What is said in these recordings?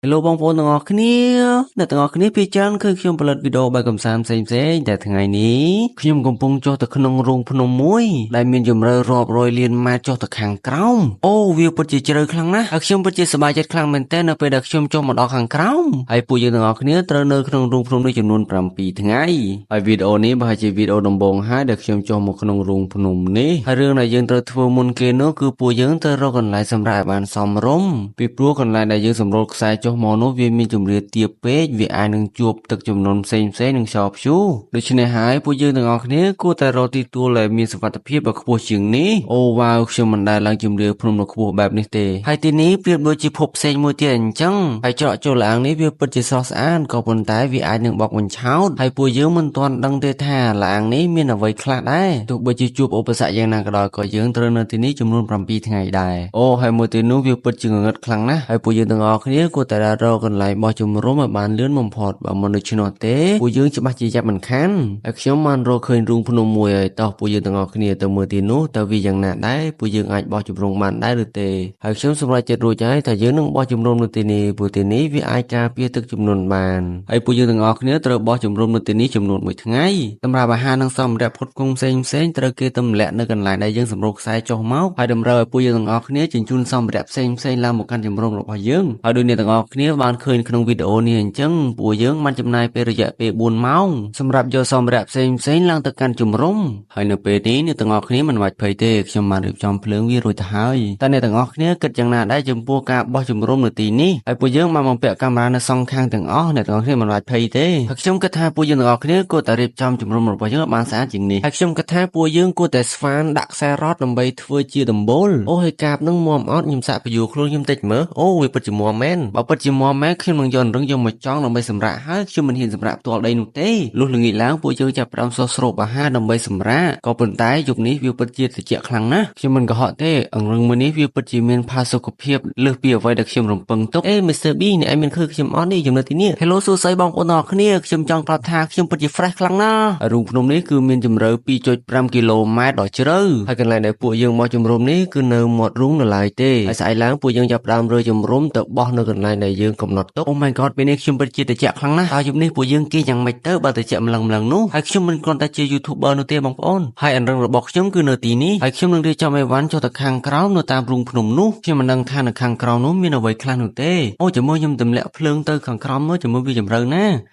Hello បងប្អូនទាំងអស់គ្នាអ្នកទាំងអស់គ្នាពីច្រើនគឺខ្ញុំផលិតវីដេអូបែបកំសាន្តផ្សេងៗតែថ្ងៃនេះខ្ញុំកំពុងចុះទៅក្នុងរូងភ្នំមួយដែលមានជម្រៅរាប់រយលានម៉ែត្រចុះទៅខាងក្រោមអូវាពិតជាជ្រៅខ្លាំងណាស់ហើយខ្ញុំពិតជាសប្បាយចិត្តខ្លាំងមែនទែននៅពេលដែលខ្ញុំចុះមកដល់ខាងក្រោមហើយពួកយើងទាំងអស់គ្នាត្រូវនៅក្នុងរូងភ្នំនេះចំនួន7ថ្ងៃហើយវីដេអូនេះប្រហែលជាវីដេអូដំបូងហើយដែលខ្ញុំចុះមកក្នុងរូងភ្នំនេះហើយរឿងដែលយើងត្រូវធ្វើមុនគេនោះគឺពួកយើងត្រូវរកកន្លែងសម្រាប់ឲ្យបានសមរម្យពីព្រោះកន្លែងដែលយើងសម្រួលខ្សែចុះមកនោះវាមានជម្រាលទាបពេកវាអាចនឹងជួបទឹកជំនន់ផ្សេងៗនឹងខ្យល់ព្យុះដូច្នេះហើយពួកយើងទាំងអស់គ្នាគួរតែរកទីទួលដែលមានសុវត្ថិភាពឲ្យខ្ពស់ជាងនេះអូវ៉ាវខ្ញុំមិនដែលឡើងជម្រាលភ្នំនៅខ្ពស់បែបនេះទេហើយទីនេះប្រៀបដូចជាភពផ្សេងមួយទៀតអញ្ចឹងហើយច្រកចូលឡាងនេះវាពិតជាស្រស់ស្អាតក៏ប៉ុន្តែវាអាចនឹងបោកបញ្ឆោតហើយពួកយើងមិនទាន់ដឹងទេថាឡាងនេះមានអ្វីខ្លះដែរទោះបីជាជួបឧបសគ្គយ៉ាងណាក៏ដោយក៏យើងត្រូវនៅទីនេះចំនួន7ថ្ងៃដែរអូហើយមួយទីនោះវាពិតជាងងឹតខ្លាំងណាស់ហើយពួកយើងទាំងអស់គ្នាគួរតែរកកន្លែងបោះជំរំឲ្យបានលឿនបំផុតបើមិនដូច្នោះទេពួកយើងច្បាស់ជាចាប់មិនខានហើយខ្ញុំបានរកឃើញរូងភ្នំមួយហើយតោះពួកយើងទាំងអស់គ្នាទៅមើលទីនោះតើវាយ៉ាងណាដែរពួកយើងអាចបោះជំរំបានដែរឬទេហើយខ្ញុំសម្រេចចិត្តរួចហើយថាយើងនឹងបោះជំរំនៅទីនេះព្រោះទីនេះវាអាចការពារទឹកជំនន់បានហើយពួកយើងទាំងអស់គ្នាត្រូវបោះជំរំនៅទីនេះចំនួន1ថ្ងៃសម្រាប់អាហារនិងសម្ភារៈផ្គត់ផ្គង់ផ្សេងៗត្រូវគេទម្លាក់នៅកន្លែងដែលយើងសម្រុកខ្សែចុះមកហើយតម្រូវឲ្យពួកយើងទាំងអស់គ្នាជញ្ជូនសម្ភារៈផ្សេងៗឡើងមកកាន់ជំរំរបស់យើងហើយដូចអ្នកទាំងអស់គ្នាបានឃើញក្នុងវីដេអូនេះអញ្ចឹងពួកយើងបានចំណាយពេលរយៈពេល4ម៉ោងសម្រាប់យកសម្ភារៈផ្សេងៗឡើងទៅកាន់ជំរំហើយនៅពេលនេះអ្នកទាំងអស់គ្នាមិនបាច់ភ័យទេខ្ញុំបានរៀបចំភ្លើងវារួចទៅហើយតែអ្នកទាំងអស់គ្នាគិតយ៉ាងណាដែរចំពោះការបោះជំរំនៅទីនេះហើយពួកយើងបានបំពាក់កាមេរ៉ានៅសងខាងទាំងអស់អ្នកទាំងអស់គ្នាមិនបាច់ភ័យទេហើយខ្ញុំគិតថាពួកយើងទាំងអស់គ្នាគួរតែរៀបចំជំរំរបស់យើងឲ្យបានស្អាតជាងនេះហើយខ្ញុំគិតថាពួកយើងគួរតែស្វានដាក់ខ្សែរ៉តដើម្បីធ្វើជាដំបូលអូហើយកាបនឹងមាំអត់ខ្ញុំសាកបញ្យូរខ្លួនខ្ញុំតិចមើលអូវាពិតជាមាំមែនបើពិតជាមាំមែនខ្ញុំនឹងយករឹងយកមកចង់ដើម្បីសម្រាកហើយខ្ញុំមិនហ៊ានសម្រាកផ្ទាល់ដីនោះទេលុះល្ងាចឡើងពួកយើងចាប់ផ្ដើមស្រោបអាហារដើម្បីសម្រាកក៏ប៉ុន្តែយប់នេះវាពិតជាត្រជាក់ខ្លាំងណាស់ខ្ញុំមិនកុហកទេអង្រឹងមួយនេះវាពិតជាមានផាសុកភាពលើសពីអ្វីដែលខ្ញុំរំពឹងទុកMr. B អ្នកឯងមានឃើញខ្ញុំអត់នេះចំណុចទីនេះ Hello សួស្តីបងប្អូនទាំងអស់គ្នាខ្ញុំចង់ប្រាប់ថាខ្ញុំពិតជា fresh ខ្លាំងណាស់រូងភ្នំនេះគឺមានជម្រៅ 2.5 គីឡូម៉ែត្រដ៏ជ្រៅហើយកន្លែងដែលពួកយើងមកជំរំនេះគឺនៅមាត់រូងនៅឡើយទេហើយស្អែកឡើងពួកយើងចាប់ផ្ដើមរើជំរំទៅបោះនៅកន្លែងដែលយើងកំណត់ទុក Oh my god ពេលនេះខ្ញុំពិតជាត្រជាក់ខ្លាំងណាស់តើយប់នេះពួកយើងគេយ៉ាងម៉េចទៅបើត្រជាក់ម្លឹងនោះហើយខ្ញុំមិនគ្រាន់តែជា YouTuber នោះទេបងប្អូនហើយអង្រឹងរបស់ខ្ញុំគឺនៅទីនេះហើយខ្ញុំនឹងរៀបចំអីវ៉ាន់ចុះទៅខាងក្រោមនៅតាមរូងភ្នំនោះខ្ញុំមិនដឹងថានៅខាងក្រោមនោះមានអ្វីខ្លះនោះទេអូជាមួយខ្ញុំទម្លាក់ភ្លើងទៅខាងក្រោមនោះជាមួយវាជំរៅណា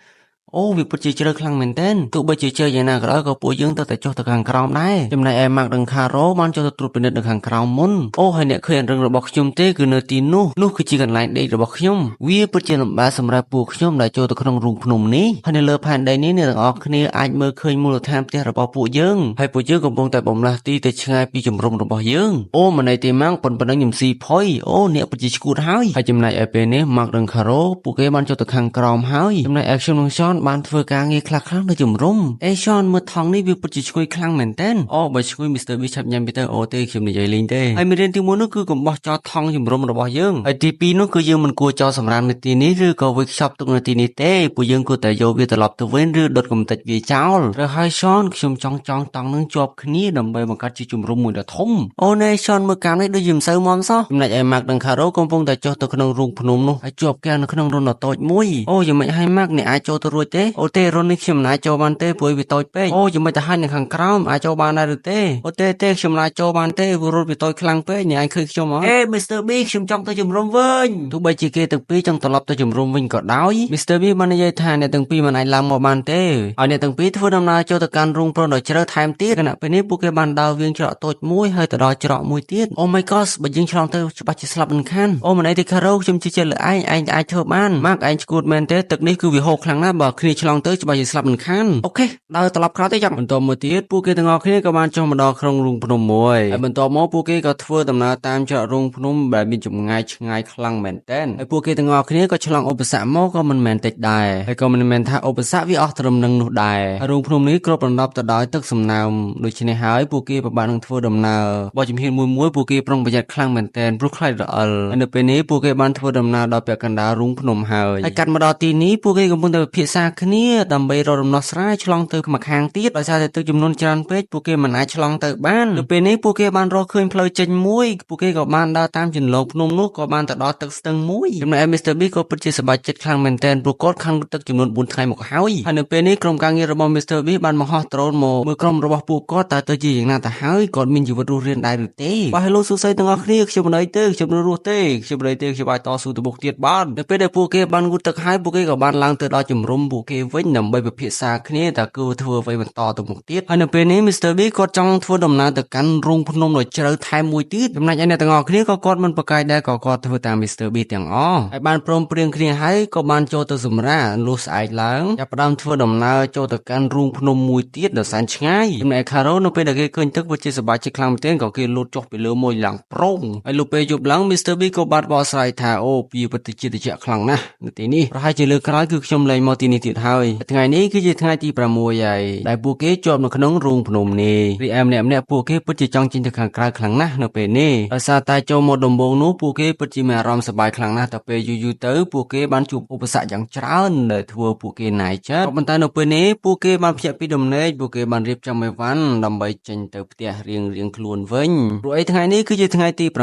អូវាពិតជាជ្រៅខ្លាំងមែនទែនទោះបីជាជ្រៅយ៉ាងណាក៏ដោយក៏ពួកយើងទៅតែចុះទៅខាងក្រោមដែរចំណែកឯម៉ាក់និងខារ៉ូបានចុះទៅត្រួតពិនិត្យនៅខាងក្រោមមុនអូហើយអ្នកឃើញអង្រឹងរបស់ខ្ញុំទេគឺនៅទីនោះគឺជាកន្លែងដេករបស់ខ្ញុំវាពិតជាលំបាកសម្រាប់ពួកខ្ញុំដែលចូលទៅក្នុងរូងភ្នំនេះហើយនៅលើផែនដីនេះអ្នកទាំងអស់គ្នាអាចមើលឃើញមូលដ្ឋានផ្ទះរបស់ពួកយើងហើយពួកយើងកំពុងតែបំលាស់ទីទៅឆ្ងាយពីជំរំរបស់យើងអូមិនន័យទេម៉ាក់ប៉ុន្តែខ្ញុំស៊ីផុយអូអ្នកពិតជាឈួតហើយចំណែកឯពេលនេះម៉ាក់និងខារ៉ូពួកគេបានចុះទៅខាងក្រោមហើយចំណែកឯខ្ញុំនិងឈនបានធ្វើការងារខ្លះៗនៅជំរំឈនមើលថងនេះវាពិតជាឈ្ងុយខ្លាំងមែនទែនអូបើឈ្ងុយ Mr. B ឆាប់ញ៉ាំទៅអូទេខ្ញុំនិយាយលេងទេហើយមេរៀនទី1នោះគឺកំបោះចោលថងជំរំរបស់យើងហើយទី2នោះគឺយើងមិនគួរចោលសម្រាមនៅទីនេះឬក៏វាខ្ចប់ទុកនៅទីនេះទេពួកយើងគួរតែយកវាត្រឡប់ទៅវិញឬដុតកំទេចវាចោលត្រូវហើយឈនខ្ញុំចង់តង់នឹងជាប់គ្នាដើម្បីបង្កើតជាជំរំមួយដ៏ធំអូណែឈនមើលកាមនេះដូចជាមិនសូវមាំសោះចំណែកឯម៉ាក់និងខារ៉ូកំពុងតែចុះទៅក្នុងរូងភ្នំនោះហើយជាប់កែវនៅក្នុងរុនដ៏តូចមួយអូយ៉ាងម៉េចហើយម៉ាក់អ្នកអាចចូលទៅរួចទេអូទេរុននេះខ្ញុំមិនអាចចូលបានទេព្រោះវាតូចពេកអូយ៉ាងម៉េចទៅហើយនៅខាងក្រោមអាចចូលបានដែរឬទេអូទេខ្ញុំមិនអាចចូលបានទេព្រោះរត់វាតូចខ្លាំងពេកអ្នកឯងឃើញខ្ញុំអត់Mr. B ខ្ញុំចង់ទៅជំរំវិញទោះបីជាគេទាំងពីរចង់ត្រឡប់ទៅជំរំវិញក៏ដោយ Mr. B បាននិយាយថាអ្នកទាំងពីរមិនអាចឡើងមកបានទេហើយអ្នកទាំងពីរធ្វើដំណើរចូលទៅកាន់រូងព្រំដ៏ជ្រៅថែមទៀតខណៈពេលនេះពួកគេបានដើរវាងច្រកតូចមួយហើយទៅដល់ច្រកមួយទៀត Oh my god បើយើងឆ្លងទៅច្បាស់ជាស្លាប់មិនខានអូមិនអីទេខារ៉ូខ្ញុំជឿជាក់លើឯងអាចធ្វើបានម៉ាក់ឯងឈួតមែនទេទឹកនេះគឺវាហូរខ្លាំងណាស់បើគ្នាឆ្លងទៅច្បាស់ជាស្លាប់មិនខានអូខេដើរត្រឡប់ក្រោយទៅចង់បន្តមកទៀតពួកគេទាំងអស់គ្នាក៏បានចុះមកដល់ក្នុងរូងភ្នំមួយហើយបន្ទាប់មកពួកគេក៏ធ្វើដំណើរតាមច្រករូងភ្នំដែលមានចម្ងាយឆ្ងាយខ្លាំងមែនទែនហើយពួកគេទាំងអស់គ្នាក៏ឆ្លងឧបសគ្គមកក៏មិនមែនតិចដែរហើយក៏មិនមែនថាឧបសគ្គវាអស់ត្រឹមនឹងនោះដែររូងភ្នំនេះគ្របដណ្ដប់ទៅដោយទឹកសំណើមដូច្នេះហើយពួកគេពិបាកនឹងធ្វើដំណើរបោះជំហានមួយពួកគេប្រុងប្រយ័ត្នខ្លាំងមែនទែនព្រោះខ្លាចរអិលហើយនៅពេលនេះពួកគេបានធ្វើដំណើរដល់ពាក់កណ្ដាលរូងភ្នំហើយកាត់មកដល់ទីនេះពួកគេកំពុងតែពិភាក្សា គ្នាដើម្បីរកដំណោះស្រាយឆ្លងទៅម្ខាងទៀតដោយសារតែទឹកចំនួនច្រើនពេកពួកគេមិនអាចឆ្លងទៅបាននៅពេលនេះពួកគេបានរកឃើញផ្លូវចេញមួយពួកគេក៏បានដើរតាមជន្លងភ្នំនោះក៏បានទៅដល់ទឹកស្ទឹងមួយចំណែក Mr. Beast ក៏ពិតជាសប្បាយចិត្តខ្លាំងមែនទែនព្រោះគាត់ខំទឹកចំនួន4ថ្ងៃមកហើយនៅពេលនេះក្រុមការងាររបស់ Mr. Beast បានបង្ហោះដ្រូនមកមើលក្រុមរបស់ពួកគាត់តើទៅជាយ៉ាងណាទៅហើយគាត់មានជីវិតរស់រានដែរឬទេបាទ Hello សួស្តីទាំងអស់គ្នាខ្ញុំមិនអីទេខ្ញុំនៅរស់ទេខ្ញុំមិនអីទេខ្ញុំអាចតស៊ូទៅមុខទៀតបាននៅពេលដែលពួកគេបានងូតទឹកហើយពួកគេក៏បានឡើងទៅដល់ជំរំពួកគេវិញដើម្បីពិភាក្សាគ្នាតើគួរធ្វើអ្វីបន្តទៅមុខទៀតហើយនៅពេលនេះ Mr. Beast គាត់ចង់ធ្វើដំណើរទៅកាន់រូងភ្នំដ៏ជ្រៅថែមមួយទៀតចំណែកឯអ្នកទាំងអស់គ្នាក៏គាត់មិនប្រកែកដែរក៏គាត់ធ្វើតាម Mr. Beast ទាំងអស់ហើយបានព្រមព្រៀងគ្នាហើយក៏បានចូលទៅសម្រាកលុះស្អែកឡើងចាប់ផ្ដើមធ្វើដំណើរចូលទៅកាន់រូងភ្នំមួយទៀតដ៏សែនឆ្ងាយចំណែក Caro នៅពេលដែលគេឃើញទឹកវាជាសប្បាយចិត្តខ្លាំងមែនទែនក៏គេលោតចុះពីលើមួយឡើងប្រងហើយលុះពេលយប់ឡើង Mr. Beast ក៏បានបកស្រាយថាអូវាពិតជាត្រជាក់ខ្លាំងណាស់នៅទីនេះប្រហែលជាលើកក្រោយគឺខ្ញុំលែងមកទីនេះទៀតហើយថ្ងៃនេះគឺជាថ្ងៃទី6ហើយដែលពួកគេជាប់នៅក្នុងរូងភ្នំនេះរីឯម្នាក់ពួកគេពិតជាចង់ចេញទៅខាងក្រៅខ្លាំងណាស់នៅពេលនេះដោយសារតែចូលមកដំបូងនោះពួកគេពិតជាមានអារម្មណ៍សប្បាយខ្លាំងណាស់តែពេលយូរទៅពួកគេបានជួបឧបសគ្គយ៉ាងច្រើនដែលធ្វើពួកគេណាយចិត្តប៉ុន្តែនៅពេលនេះពួកគេបានភ្ញាក់ពីដំណេកពួកគេបានរៀបចំអីវ៉ាន់ដើម្បីចេញទៅផ្ទះរៀងខ្លួនវិញព្រោះអីថ្ងៃនេះគឺជាថ្ងៃទី7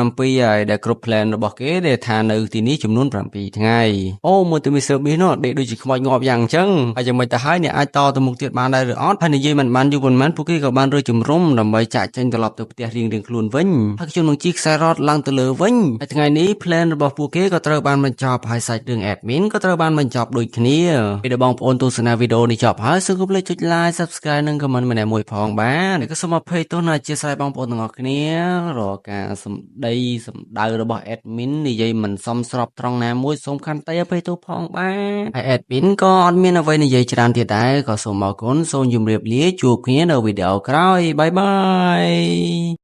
ហើយដែលគ្រប់ plan របស់គេដែលថានៅទីនេះចំនួន7ថ្ងៃអូមើលទៅ Mr. Beast នោះដេកដូចជាខ្មោចងាប់យ៉ាងអញ្ចឹងហើយយ៉ាងម៉េចទៅហើយអ្នកអាចតទៅមុខទៀតបានដែរឬអត់ហើយនិយាយមិនបានយូរប៉ុន្មានពួកគេក៏បានរើជំរុំដើម្បីចាក់ចេញត្រឡប់ទៅផ្ទះរៀងខ្លួនវិញហើយខ្ញុំនឹងជិះខ្សែរ៉កឡើងទៅលើវិញហើយថ្ងៃនេះ plan របស់ពួកគេក៏ត្រូវបានបញ្ចប់ហើយសាច់រឿង admin ក៏ត្រូវបានបញ្ចប់ដូចគ្នាពេលដែលបងប្អូនទស្សនាវីដេអូនេះចប់ហើយសូមកុំភ្លេចចុច like subscribe និង comment ម្នាក់មួយផងបាទហើយក៏សូមអភ័យទោសនិងអធិស្ឋានបងប្អូនទាំងអស់គ្នារកការសម្ដៅរបស់ admin និយាយមិនសមស្របត្រង់ណាមួយសូមខន្តីអភ័យទោសផងបាទហើយ admin ក៏អត់មានអ្វីនិយាយច្រើនទៀតដែរក៏សូមអរគុណសូមជម្រាបលាជួបគ្នានៅវីដេអូក្រោយបាយបាយ